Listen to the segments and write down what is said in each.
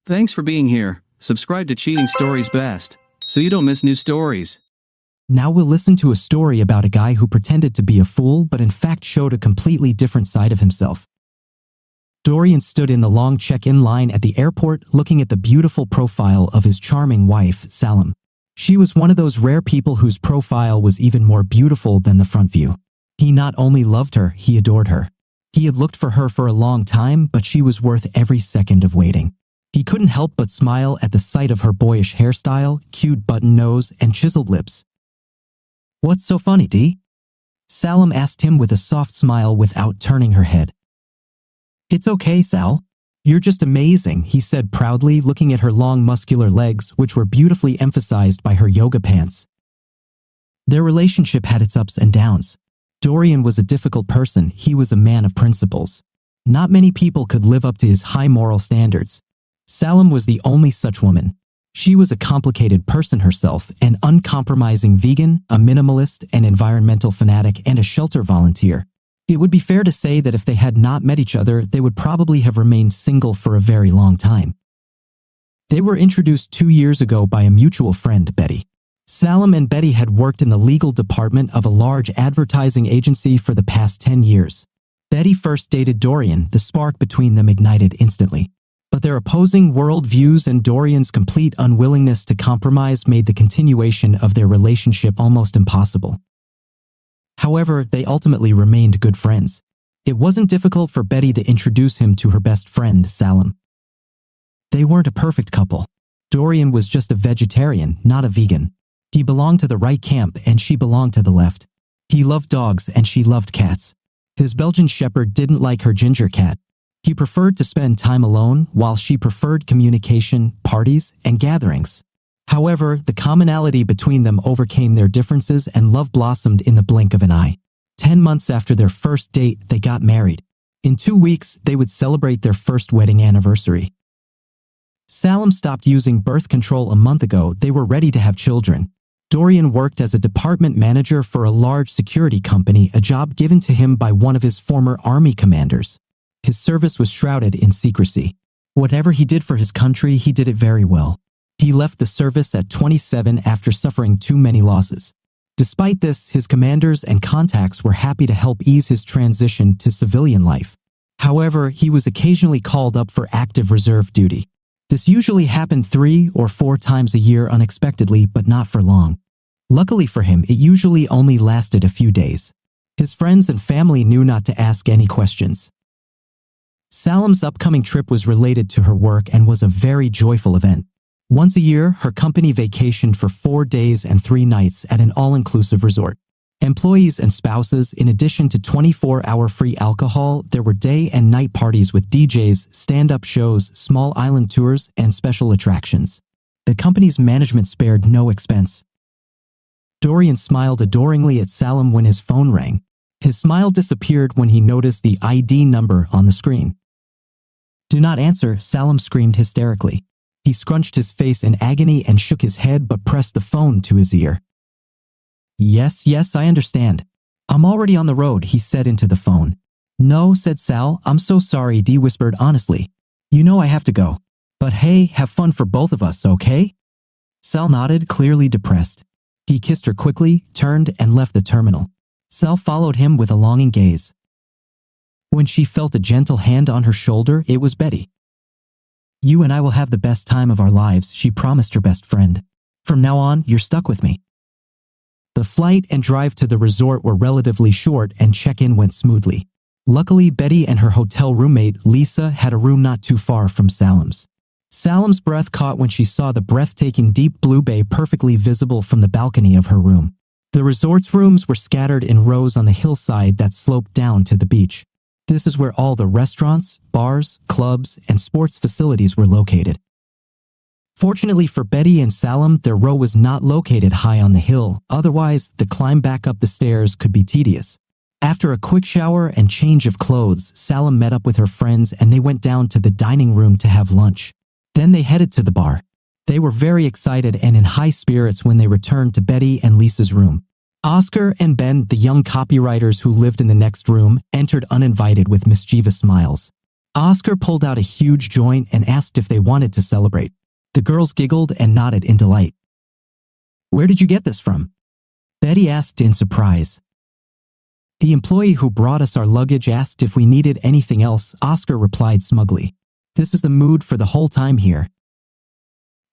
Thanks for being here. Subscribe to Cheating Stories Best, so you don't miss new stories. Now we'll listen to a story about a guy who pretended to be a fool but in fact showed a completely different side of himself. Dorian stood in the long check-in line at the airport looking at the beautiful profile of his charming wife, Salam. She was one of those rare people whose profile was even more beautiful than the front view. He not only loved her, he adored her. He had looked for her for a long time, but she was worth every second of waiting. He couldn't help but smile at the sight of her boyish hairstyle, cute button nose, and chiseled lips. "What's so funny, D?" Salam asked him with a soft smile without turning her head. "It's okay, Sal. You're just amazing," he said proudly, looking at her long muscular legs, which were beautifully emphasized by her yoga pants. Their relationship had its ups and downs. Dorian was a difficult person. He was a man of principles. Not many people could live up to his high moral standards. Salam was the only such woman. She was a complicated person herself, an uncompromising vegan, a minimalist, an environmental fanatic, and a shelter volunteer. It would be fair to say that if they had not met each other, they would probably have remained single for a very long time. They were introduced 2 years ago by a mutual friend, Betty. Salam and Betty had worked in the legal department of a large advertising agency for the past 10 years. Betty first dated Dorian. The spark between them ignited instantly. But their opposing worldviews and Dorian's complete unwillingness to compromise made the continuation of their relationship almost impossible. However, they ultimately remained good friends. It wasn't difficult for Betty to introduce him to her best friend, Salam. They weren't a perfect couple. Dorian was just a vegetarian, not a vegan. He belonged to the right camp and she belonged to the left. He loved dogs and she loved cats. His Belgian shepherd didn't like her ginger cat. He preferred to spend time alone, while she preferred communication, parties, and gatherings. However, the commonality between them overcame their differences and love blossomed in the blink of an eye. 10 months after their first date, they got married. In 2 weeks, they would celebrate their first wedding anniversary. Salam stopped using birth control a month ago. They were ready to have children. Dorian worked as a department manager for a large security company, a job given to him by one of his former army commanders. His service was shrouded in secrecy. Whatever he did for his country, he did it very well. He left the service at 27 after suffering too many losses. Despite this, his commanders and contacts were happy to help ease his transition to civilian life. However, he was occasionally called up for active reserve duty. This usually happened 3 or 4 times a year unexpectedly, but not for long. Luckily for him, it usually only lasted a few days. His friends and family knew not to ask any questions. Salam's upcoming trip was related to her work and was a very joyful event. Once a year, her company vacationed for 4 days and 3 nights at an all-inclusive resort. Employees and spouses, in addition to 24-hour free alcohol, there were day and night parties with DJs, stand-up shows, small island tours, and special attractions. The company's management spared no expense. Dorian smiled adoringly at Salam when his phone rang. His smile disappeared when he noticed the ID number on the screen. "Do not answer," Salam screamed hysterically. He scrunched his face in agony and shook his head but pressed the phone to his ear. Yes, I understand. I'm already on the road," he said into the phone. "No," said Sal. "I'm so sorry," Dee whispered honestly. "You know I have to go. But hey, have fun for both of us, okay?" Sal nodded, clearly depressed. He kissed her quickly, turned, and left the terminal. Sal followed him with a longing gaze. When she felt a gentle hand on her shoulder, it was Betty. "You and I will have the best time of our lives," she promised her best friend. "From now on, you're stuck with me." The flight and drive to the resort were relatively short and check-in went smoothly. Luckily, Betty and her hotel roommate, Lisa, had a room not too far from Salam's. Salam's breath caught when she saw the breathtaking deep blue bay perfectly visible from the balcony of her room. The resort's rooms were scattered in rows on the hillside that sloped down to the beach. This is where all the restaurants, bars, clubs, and sports facilities were located. Fortunately for Betty and Salam, their row was not located high on the hill. Otherwise, the climb back up the stairs could be tedious. After a quick shower and change of clothes, Salam met up with her friends and they went down to the dining room to have lunch. Then they headed to the bar. They were very excited and in high spirits when they returned to Betty and Lisa's room. Oscar and Ben, the young copywriters who lived in the next room, entered uninvited with mischievous smiles. Oscar pulled out a huge joint and asked if they wanted to celebrate. The girls giggled and nodded in delight. "Where did you get this from?" Betty asked in surprise. "The employee who brought us our luggage asked if we needed anything else," Oscar replied smugly. "This is the mood for the whole time here."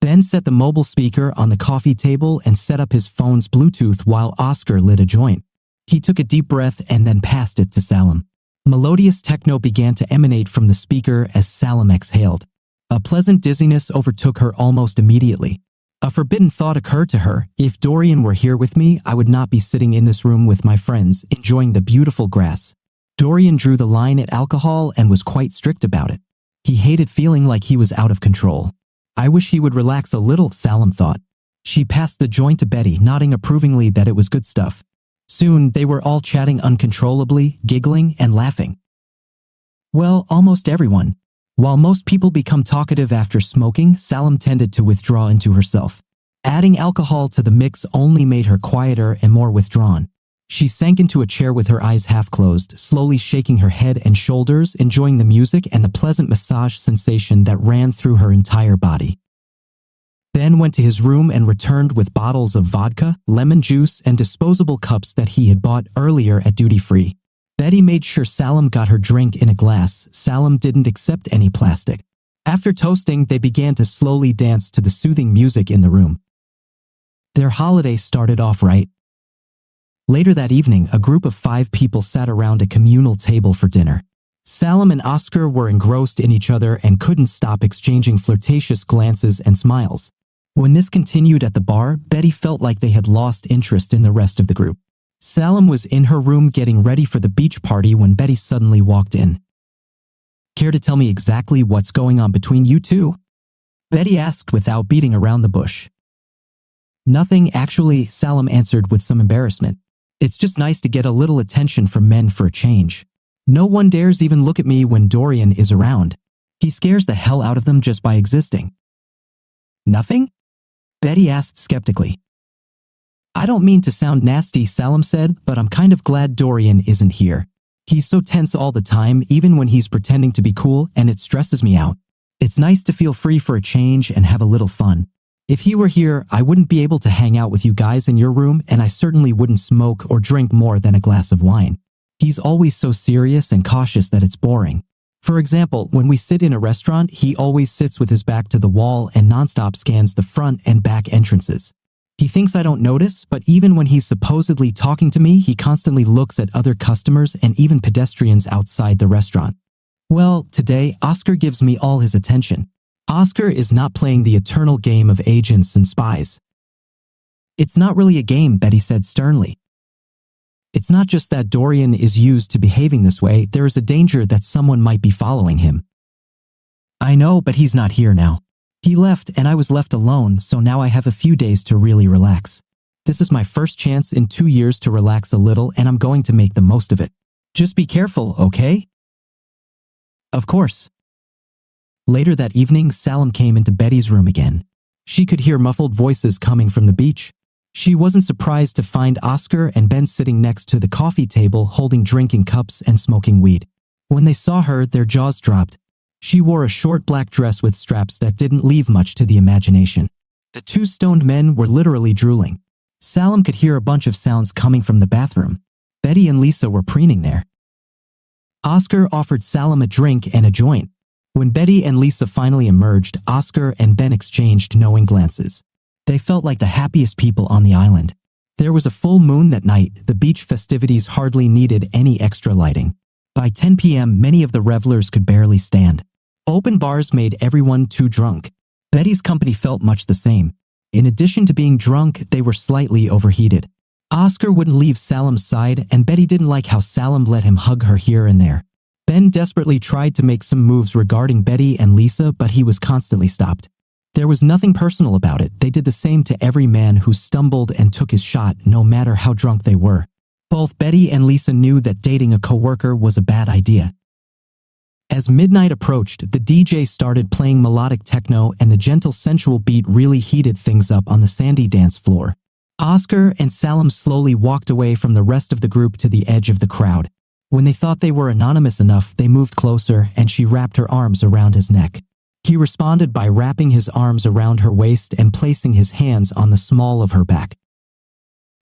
Ben set the mobile speaker on the coffee table and set up his phone's Bluetooth while Oscar lit a joint. He took a deep breath and then passed it to Salim. Melodious techno began to emanate from the speaker as Salim exhaled. A pleasant dizziness overtook her almost immediately. A forbidden thought occurred to her. If Dorian were here with me, I would not be sitting in this room with my friends, enjoying the beautiful grass. Dorian drew the line at alcohol and was quite strict about it. He hated feeling like he was out of control. I wish he would relax a little, Salim thought. She passed the joint to Betty, nodding approvingly that it was good stuff. Soon, they were all chatting uncontrollably, giggling and laughing. Well, almost everyone. While most people become talkative after smoking, Salim tended to withdraw into herself. Adding alcohol to the mix only made her quieter and more withdrawn. She sank into a chair with her eyes half closed, slowly shaking her head and shoulders, enjoying the music and the pleasant massage sensation that ran through her entire body. Ben went to his room and returned with bottles of vodka, lemon juice, and disposable cups that he had bought earlier at duty-free. Betty made sure Salim got her drink in a glass. Salim didn't accept any plastic. After toasting, they began to slowly dance to the soothing music in the room. Their holiday started off right. Later that evening, a group of 5 people sat around a communal table for dinner. Salim and Oscar were engrossed in each other and couldn't stop exchanging flirtatious glances and smiles. When this continued at the bar, Betty felt like they had lost interest in the rest of the group. Salim was in her room getting ready for the beach party when Betty suddenly walked in. "Care to tell me exactly what's going on between you two?" Betty asked without beating around the bush. "Nothing, actually," Salim answered with some embarrassment. "It's just nice to get a little attention from men for a change. No one dares even look at me when Dorian is around. He scares the hell out of them just by existing." "Nothing?" Betty asked skeptically. "I don't mean to sound nasty," Salim said, "but I'm kind of glad Dorian isn't here. He's so tense all the time, even when he's pretending to be cool, and it stresses me out. It's nice to feel free for a change and have a little fun. If he were here, I wouldn't be able to hang out with you guys in your room, and I certainly wouldn't smoke or drink more than a glass of wine. He's always so serious and cautious that it's boring. For example, when we sit in a restaurant, he always sits with his back to the wall and nonstop scans the front and back entrances. He thinks I don't notice, but even when he's supposedly talking to me, he constantly looks at other customers and even pedestrians outside the restaurant. Well, today, Oscar gives me all his attention. Oscar is not playing the eternal game of agents and spies." "It's not really a game," Betty said sternly. "It's not just that Dorian is used to behaving this way, there is a danger that someone might be following him." "I know, but he's not here now. He left and I was left alone, so now I have a few days to really relax. This is my first chance in 2 years to relax a little, and I'm going to make the most of it. Just be careful, okay?" "Of course." Later that evening, Salim came into Betty's room again. She could hear muffled voices coming from the beach. She wasn't surprised to find Oscar and Ben sitting next to the coffee table holding drinking cups and smoking weed. When they saw her, their jaws dropped. She wore a short black dress with straps that didn't leave much to the imagination. The 2 stoned men were literally drooling. Salim could hear a bunch of sounds coming from the bathroom. Betty and Lisa were preening there. Oscar offered Salim a drink and a joint. When Betty and Lisa finally emerged, Oscar and Ben exchanged knowing glances. They felt like the happiest people on the island. There was a full moon that night. The beach festivities hardly needed any extra lighting. By 10 p.m., many of the revelers could barely stand. Open bars made everyone too drunk. Betty's company felt much the same. In addition to being drunk, they were slightly overheated. Oscar wouldn't leave Salim's side, and Betty didn't like how Salim let him hug her here and there. Ben desperately tried to make some moves regarding Betty and Lisa, but he was constantly stopped. There was nothing personal about it. They did the same to every man who stumbled and took his shot, no matter how drunk they were. Both Betty and Lisa knew that dating a coworker was a bad idea. As midnight approached, the DJ started playing melodic techno, and the gentle sensual beat really heated things up on the sandy dance floor. Oscar and Salim slowly walked away from the rest of the group to the edge of the crowd. When they thought they were anonymous enough, they moved closer and she wrapped her arms around his neck. He responded by wrapping his arms around her waist and placing his hands on the small of her back.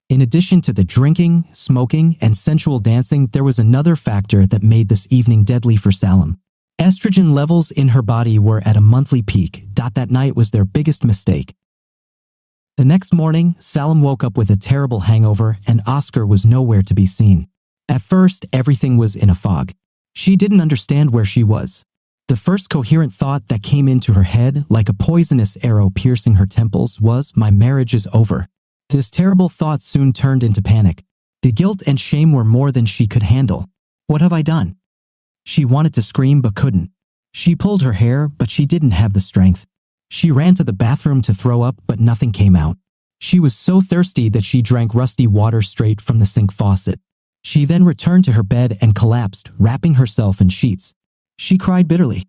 In addition to the drinking, smoking, and sensual dancing, there was another factor that made this evening deadly for Salam. Estrogen levels in her body were at a monthly peak. That night was their biggest mistake. The next morning, Salam woke up with a terrible hangover and Oscar was nowhere to be seen. At first, everything was in a fog. She didn't understand where she was. The first coherent thought that came into her head, like a poisonous arrow piercing her temples, was, "My marriage is over." This terrible thought soon turned into panic. The guilt and shame were more than she could handle. What have I done? She wanted to scream but couldn't. She pulled her hair, but she didn't have the strength. She ran to the bathroom to throw up, but nothing came out. She was so thirsty that she drank rusty water straight from the sink faucet. She then returned to her bed and collapsed, wrapping herself in sheets. She cried bitterly.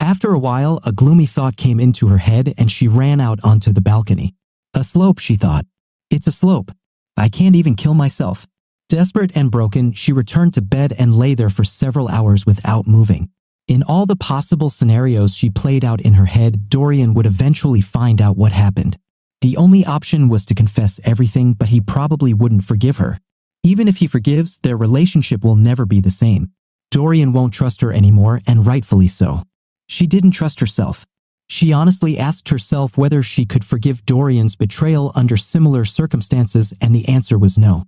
After a while, a gloomy thought came into her head and she ran out onto the balcony. A slope, she thought. It's a slope. I can't even kill myself. Desperate and broken, she returned to bed and lay there for several hours without moving. In all the possible scenarios she played out in her head, Dorian would eventually find out what happened. The only option was to confess everything, but he probably wouldn't forgive her. Even if he forgives, their relationship will never be the same. Dorian won't trust her anymore, and rightfully so. She didn't trust herself. She honestly asked herself whether she could forgive Dorian's betrayal under similar circumstances, and the answer was no.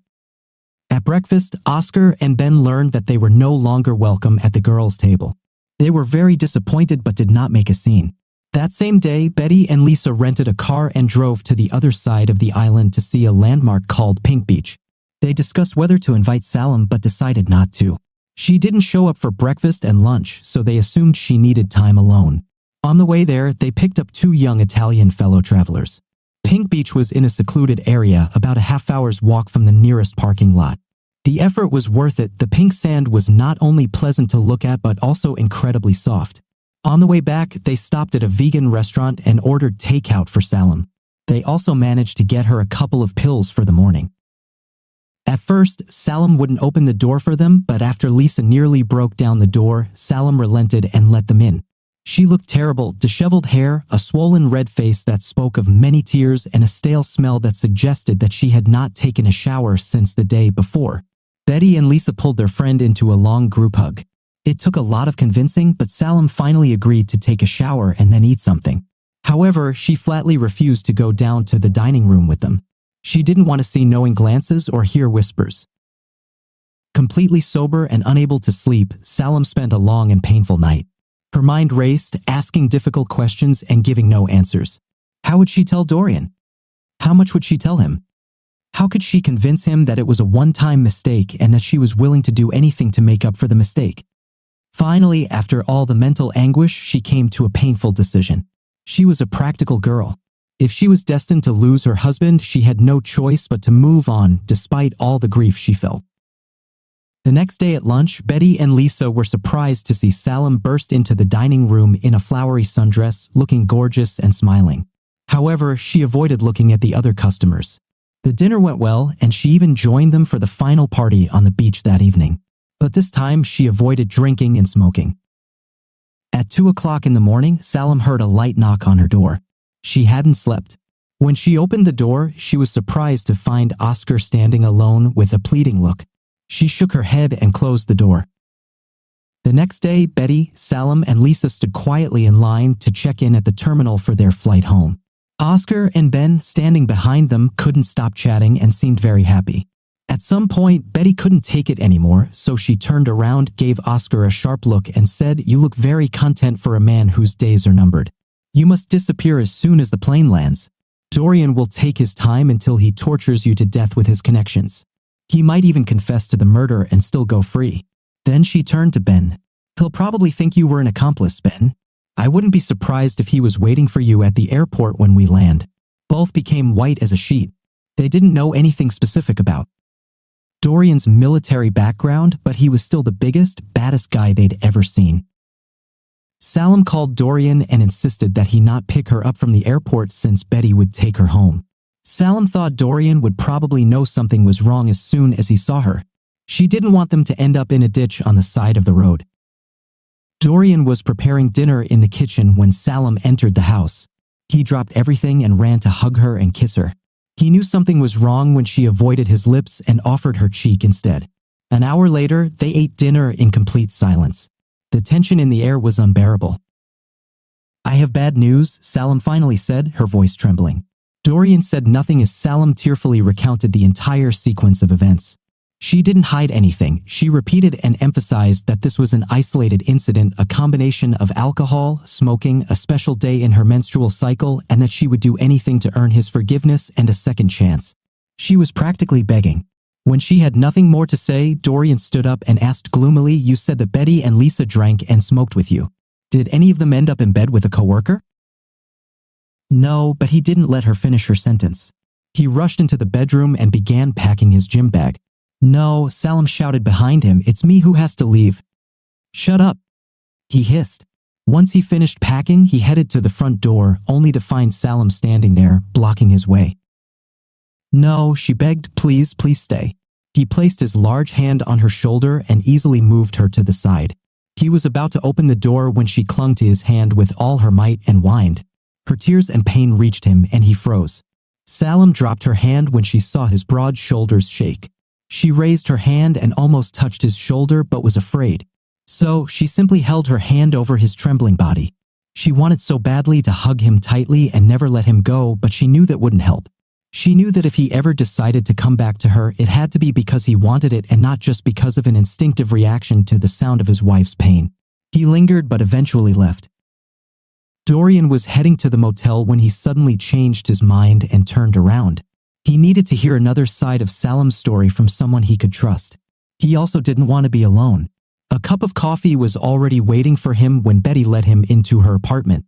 At breakfast, Oscar and Ben learned that they were no longer welcome at the girls' table. They were very disappointed but did not make a scene. That same day, Betty and Lisa rented a car and drove to the other side of the island to see a landmark called Pink Beach. They discussed whether to invite Salam but decided not to. She didn't show up for breakfast and lunch, so they assumed she needed time alone. On the way there, they picked up two young Italian fellow travelers. Pink Beach was in a secluded area, about a half-hour's walk from the nearest parking lot. The effort was worth it. The pink sand was not only pleasant to look at but also incredibly soft. On the way back, they stopped at a vegan restaurant and ordered takeout for Salam. They also managed to get her a couple of pills for the morning. At first, Salam wouldn't open the door for them, but after Lisa nearly broke down the door, Salam relented and let them in. She looked terrible, disheveled hair, a swollen red face that spoke of many tears, and a stale smell that suggested that she had not taken a shower since the day before. Betty and Lisa pulled their friend into a long group hug. It took a lot of convincing, but Salam finally agreed to take a shower and then eat something. However, she flatly refused to go down to the dining room with them. She didn't want to see knowing glances or hear whispers. Completely sober and unable to sleep, Salam spent a long and painful night. Her mind raced, asking difficult questions and giving no answers. How would she tell Dorian? How much would she tell him? How could she convince him that it was a one-time mistake and that she was willing to do anything to make up for the mistake? Finally, after all the mental anguish, she came to a painful decision. She was a practical girl. If she was destined to lose her husband, she had no choice but to move on, despite all the grief she felt. The next day at lunch, Betty and Lisa were surprised to see Salam burst into the dining room in a flowery sundress, looking gorgeous and smiling. However, she avoided looking at the other customers. The dinner went well, and she even joined them for the final party on the beach that evening. But this time, she avoided drinking and smoking. At 2 o'clock in the morning, Salam heard a light knock on her door. She hadn't slept. When she opened the door, she was surprised to find Oscar standing alone with a pleading look. She shook her head and closed the door. The next day, Betty, Salam, and Lisa stood quietly in line to check in at the terminal for their flight home. Oscar and Ben, standing behind them, couldn't stop chatting and seemed very happy. At some point, Betty couldn't take it anymore, so she turned around, gave Oscar a sharp look, and said, "You look very content for a man whose days are numbered. You must disappear as soon as the plane lands. Dorian will take his time until he tortures you to death with his connections. He might even confess to the murder and still go free." Then she turned to Ben. "He'll probably think you were an accomplice, Ben. I wouldn't be surprised if he was waiting for you at the airport when we land." Both became white as a sheet. They didn't know anything specific about Dorian's military background, but he was still the biggest, baddest guy they'd ever seen. Salam called Dorian and insisted that he not pick her up from the airport since Betty would take her home. Salam thought Dorian would probably know something was wrong as soon as he saw her. She didn't want them to end up in a ditch on the side of the road. Dorian was preparing dinner in the kitchen when Salim entered the house. He dropped everything and ran to hug her and kiss her. He knew something was wrong when she avoided his lips and offered her cheek instead. An hour later, they ate dinner in complete silence. The tension in the air was unbearable. "I have bad news," Salim finally said, her voice trembling. Dorian said nothing as Salim tearfully recounted the entire sequence of events. She didn't hide anything. She repeated and emphasized that this was an isolated incident, a combination of alcohol, smoking, a special day in her menstrual cycle, and that she would do anything to earn his forgiveness and a second chance. She was practically begging. When she had nothing more to say, Dorian stood up and asked gloomily, "You said that Betty and Lisa drank and smoked with you. Did any of them end up in bed with a coworker?" No, but he didn't let her finish her sentence. He rushed into the bedroom and began packing his gym bag. "No," Salim shouted behind him, "it's me who has to leave." "Shut up," he hissed. Once he finished packing, he headed to the front door, only to find Salim standing there, blocking his way. "No," she begged, "please, please stay." He placed his large hand on her shoulder and easily moved her to the side. He was about to open the door when she clung to his hand with all her might and whined. Her tears and pain reached him and he froze. Salim dropped her hand when she saw his broad shoulders shake. She raised her hand and almost touched his shoulder but was afraid. So she simply held her hand over his trembling body. She wanted so badly to hug him tightly and never let him go, but she knew that wouldn't help. She knew that if he ever decided to come back to her, it had to be because he wanted it and not just because of an instinctive reaction to the sound of his wife's pain. He lingered but eventually left. Dorian was heading to the motel when he suddenly changed his mind and turned around. He needed to hear another side of Salim's story from someone he could trust. He also didn't want to be alone. A cup of coffee was already waiting for him when Betty led him into her apartment.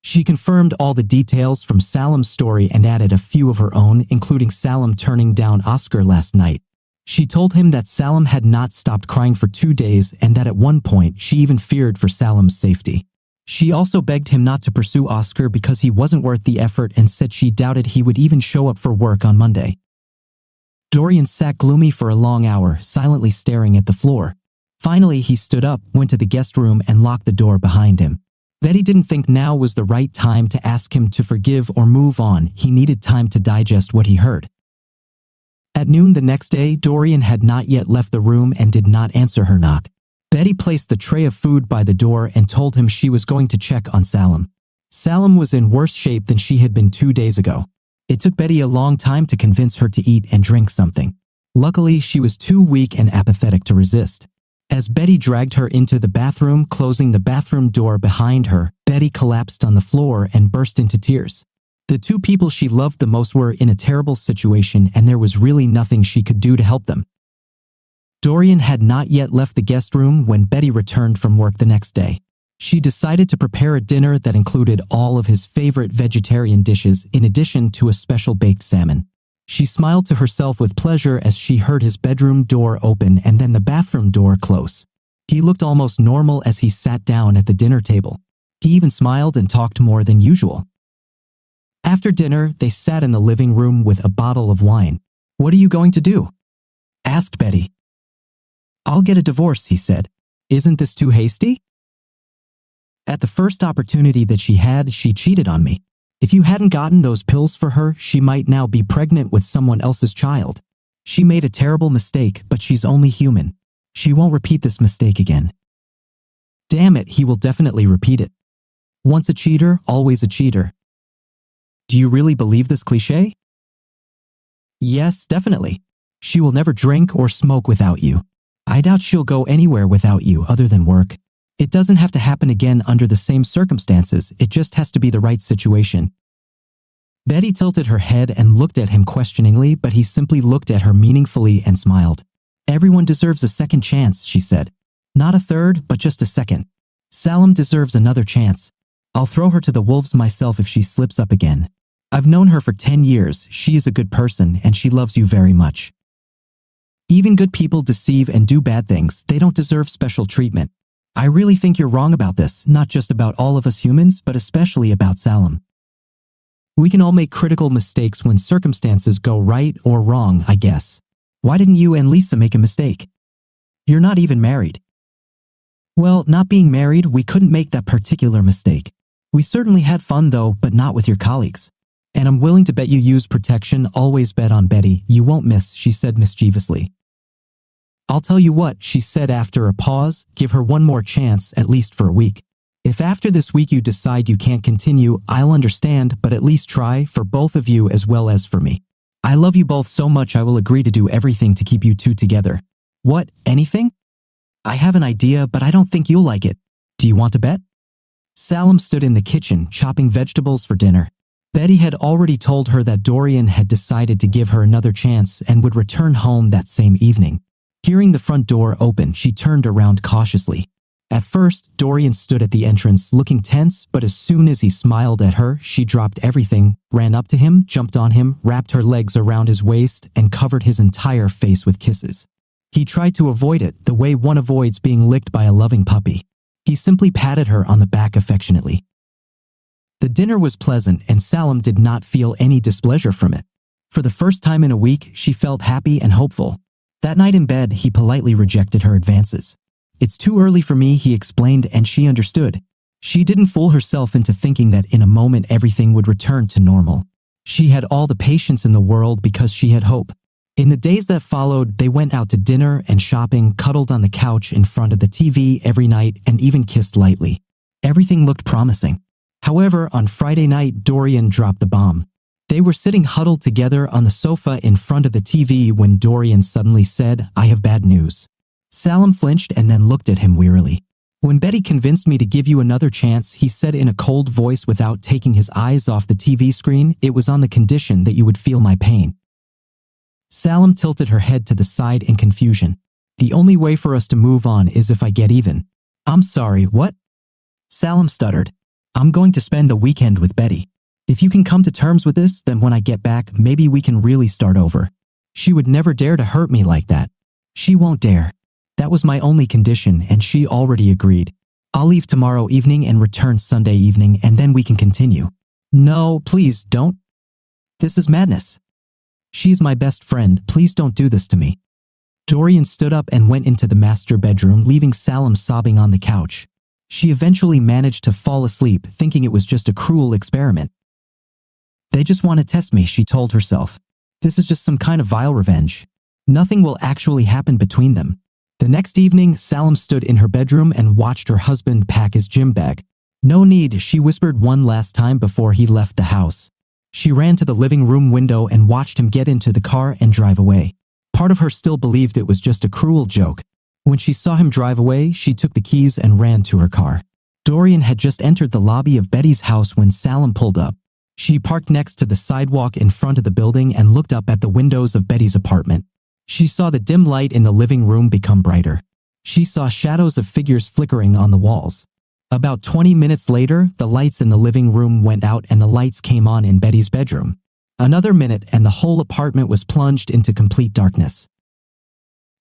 She confirmed all the details from Salim's story and added a few of her own, including Salim turning down Oscar last night. She told him that Salim had not stopped crying for 2 days and that at one point she even feared for Salim's safety. She also begged him not to pursue Oscar because he wasn't worth the effort and said she doubted he would even show up for work on Monday. Dorian sat gloomy for a long hour, silently staring at the floor. Finally, he stood up, went to the guest room, and locked the door behind him. Betty didn't think now was the right time to ask him to forgive or move on. He needed time to digest what he heard. At noon the next day, Dorian had not yet left the room and did not answer her knock. Betty placed the tray of food by the door and told him she was going to check on Salim. Salim was in worse shape than she had been 2 days ago. It took Betty a long time to convince her to eat and drink something. Luckily, she was too weak and apathetic to resist. As Betty dragged her into the bathroom, closing the bathroom door behind her, Betty collapsed on the floor and burst into tears. The two people she loved the most were in a terrible situation and there was really nothing she could do to help them. Dorian had not yet left the guest room when Betty returned from work the next day. She decided to prepare a dinner that included all of his favorite vegetarian dishes in addition to a special baked salmon. She smiled to herself with pleasure as she heard his bedroom door open and then the bathroom door close. He looked almost normal as he sat down at the dinner table. He even smiled and talked more than usual. After dinner, they sat in the living room with a bottle of wine. "What are you going to do?" asked Betty. "I'll get a divorce," he said. "Isn't this too hasty?" "At the first opportunity that she had, she cheated on me. If you hadn't gotten those pills for her, she might now be pregnant with someone else's child. She made a terrible mistake, but she's only human. She won't repeat this mistake again." Damn it, he will definitely repeat it. Once a cheater, always a cheater. Do you really believe this cliché? Yes, definitely. She will never drink or smoke without you. I doubt she'll go anywhere without you other than work. It doesn't have to happen again under the same circumstances, it just has to be the right situation. Betty tilted her head and looked at him questioningly, but he simply looked at her meaningfully and smiled. "Everyone deserves a second chance," she said. "Not a third, but just a second. Salim deserves another chance. I'll throw her to the wolves myself if she slips up again. I've known her for 10 years, she is a good person, and she loves you very much. Even good people deceive and do bad things, they don't deserve special treatment. I really think you're wrong about this, not just about all of us humans, but especially about Salim. We can all make critical mistakes when circumstances go right or wrong, I guess. Why didn't you and Lisa make a mistake? You're not even married. Well, not being married, we couldn't make that particular mistake. We certainly had fun though, but not with your colleagues. And I'm willing to bet you use protection. Always bet on Betty. You won't miss, she said mischievously. I'll tell you what, she said after a pause, give her one more chance, at least for a week. If after this week you decide you can't continue, I'll understand, but at least try, for both of you as well as for me. I love you both so much I will agree to do everything to keep you two together. What, anything? I have an idea, but I don't think you'll like it. Do you want to bet? Salim stood in the kitchen, chopping vegetables for dinner. Betty had already told her that Dorian had decided to give her another chance and would return home that same evening. Hearing the front door open, she turned around cautiously. At first, Dorian stood at the entrance, looking tense, but as soon as he smiled at her, she dropped everything, ran up to him, jumped on him, wrapped her legs around his waist, and covered his entire face with kisses. He tried to avoid it, the way one avoids being licked by a loving puppy. He simply patted her on the back affectionately. The dinner was pleasant, and Salim did not feel any displeasure from it. For the first time in a week, she felt happy and hopeful. That night in bed, he politely rejected her advances. It's too early for me, he explained, and she understood. She didn't fool herself into thinking that in a moment everything would return to normal. She had all the patience in the world because she had hope. In the days that followed, they went out to dinner and shopping, cuddled on the couch in front of the TV every night, and even kissed lightly. Everything looked promising. However, on Friday night, Dorian dropped the bomb. They were sitting huddled together on the sofa in front of the TV when Dorian suddenly said, "I have bad news." Salim flinched and then looked at him wearily. "When Betty convinced me to give you another chance," he said in a cold voice without taking his eyes off the TV screen, "it was on the condition that you would feel my pain." Salim tilted her head to the side in confusion. "The only way for us to move on is if I get even." "I'm sorry, what?" Salim stuttered. "I'm going to spend the weekend with Betty. If you can come to terms with this, then when I get back, maybe we can really start over. She would never dare to hurt me like that. She won't dare. That was my only condition, and she already agreed. I'll leave tomorrow evening and return Sunday evening, and then we can continue." "No, please, don't. This is madness. She's my best friend. Please don't do this to me." Dorian stood up and went into the master bedroom, leaving Salim sobbing on the couch. She eventually managed to fall asleep, thinking it was just a cruel experiment. "They just want to test me," she told herself. "This is just some kind of vile revenge. Nothing will actually happen between them." The next evening, Salim stood in her bedroom and watched her husband pack his gym bag. "No need," she whispered one last time before he left the house. She ran to the living room window and watched him get into the car and drive away. Part of her still believed it was just a cruel joke. When she saw him drive away, she took the keys and ran to her car. Dorian had just entered the lobby of Betty's house when Salim pulled up. She parked next to the sidewalk in front of the building and looked up at the windows of Betty's apartment. She saw the dim light in the living room become brighter. She saw shadows of figures flickering on the walls. About 20 minutes later, the lights in the living room went out and the lights came on in Betty's bedroom. Another minute and the whole apartment was plunged into complete darkness.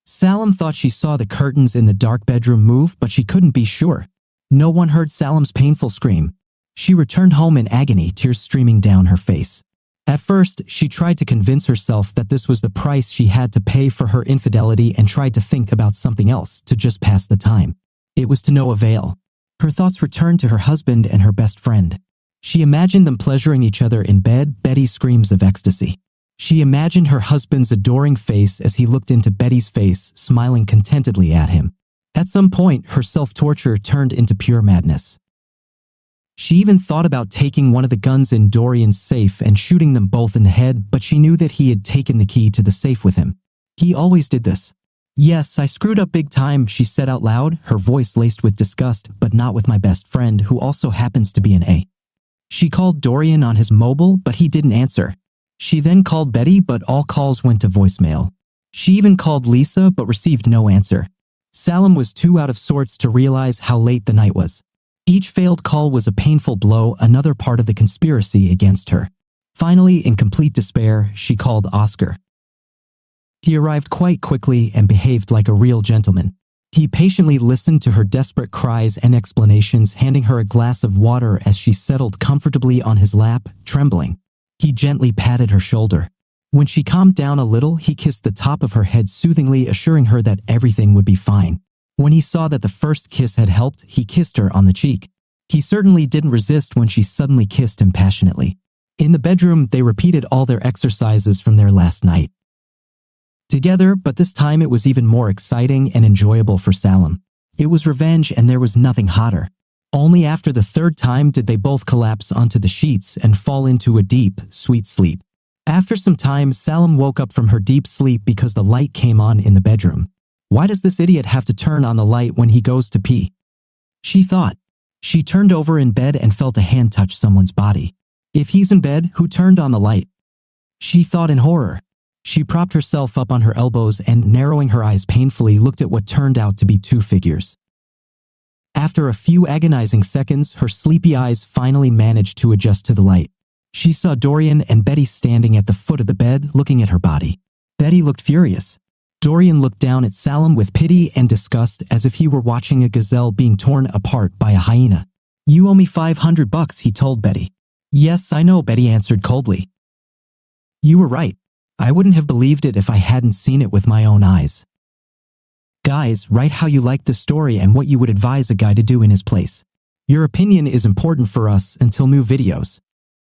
Salim thought she saw the curtains in the dark bedroom move, but she couldn't be sure. No one heard Salim's painful scream. She returned home in agony, tears streaming down her face. At first, she tried to convince herself that this was the price she had to pay for her infidelity and tried to think about something else to just pass the time. It was to no avail. Her thoughts returned to her husband and her best friend. She imagined them pleasuring each other in bed, Betty's screams of ecstasy. She imagined her husband's adoring face as he looked into Betty's face, smiling contentedly at him. At some point, her self-torture turned into pure madness. She even thought about taking one of the guns in Dorian's safe and shooting them both in the head, but she knew that he had taken the key to the safe with him. He always did this. "Yes, I screwed up big time," she said out loud, her voice laced with disgust, "but not with my best friend, who also happens to be an A." She called Dorian on his mobile, but he didn't answer. She then called Betty, but all calls went to voicemail. She even called Lisa, but received no answer. Salim was too out of sorts to realize how late the night was. Each failed call was a painful blow, another part of the conspiracy against her. Finally, in complete despair, she called Oscar. He arrived quite quickly and behaved like a real gentleman. He patiently listened to her desperate cries and explanations, handing her a glass of water as she settled comfortably on his lap, trembling. He gently patted her shoulder. When she calmed down a little, he kissed the top of her head soothingly, assuring her that everything would be fine. When he saw that the first kiss had helped, he kissed her on the cheek. He certainly didn't resist when she suddenly kissed him passionately. In the bedroom, they repeated all their exercises from their last night together, but this time it was even more exciting and enjoyable for Salim. It was revenge, and there was nothing hotter. Only after the third time did they both collapse onto the sheets and fall into a deep, sweet sleep. After some time, Salim woke up from her deep sleep because the light came on in the bedroom. Why does this idiot have to turn on the light when he goes to pee? She thought. She turned over in bed and felt a hand touch someone's body. If he's in bed, who turned on the light? She thought in horror. She propped herself up on her elbows and, narrowing her eyes painfully, looked at what turned out to be two figures. After a few agonizing seconds, her sleepy eyes finally managed to adjust to the light. She saw Dorian and Betty standing at the foot of the bed, looking at her body. Betty looked furious. Dorian looked down at Salim with pity and disgust, as if he were watching a gazelle being torn apart by a hyena. "You owe me $500, he told Betty. "Yes, I know," Betty answered coldly. "You were right. I wouldn't have believed it if I hadn't seen it with my own eyes." Guys, write how you liked the story and what you would advise a guy to do in his place. Your opinion is important for us. Until new videos.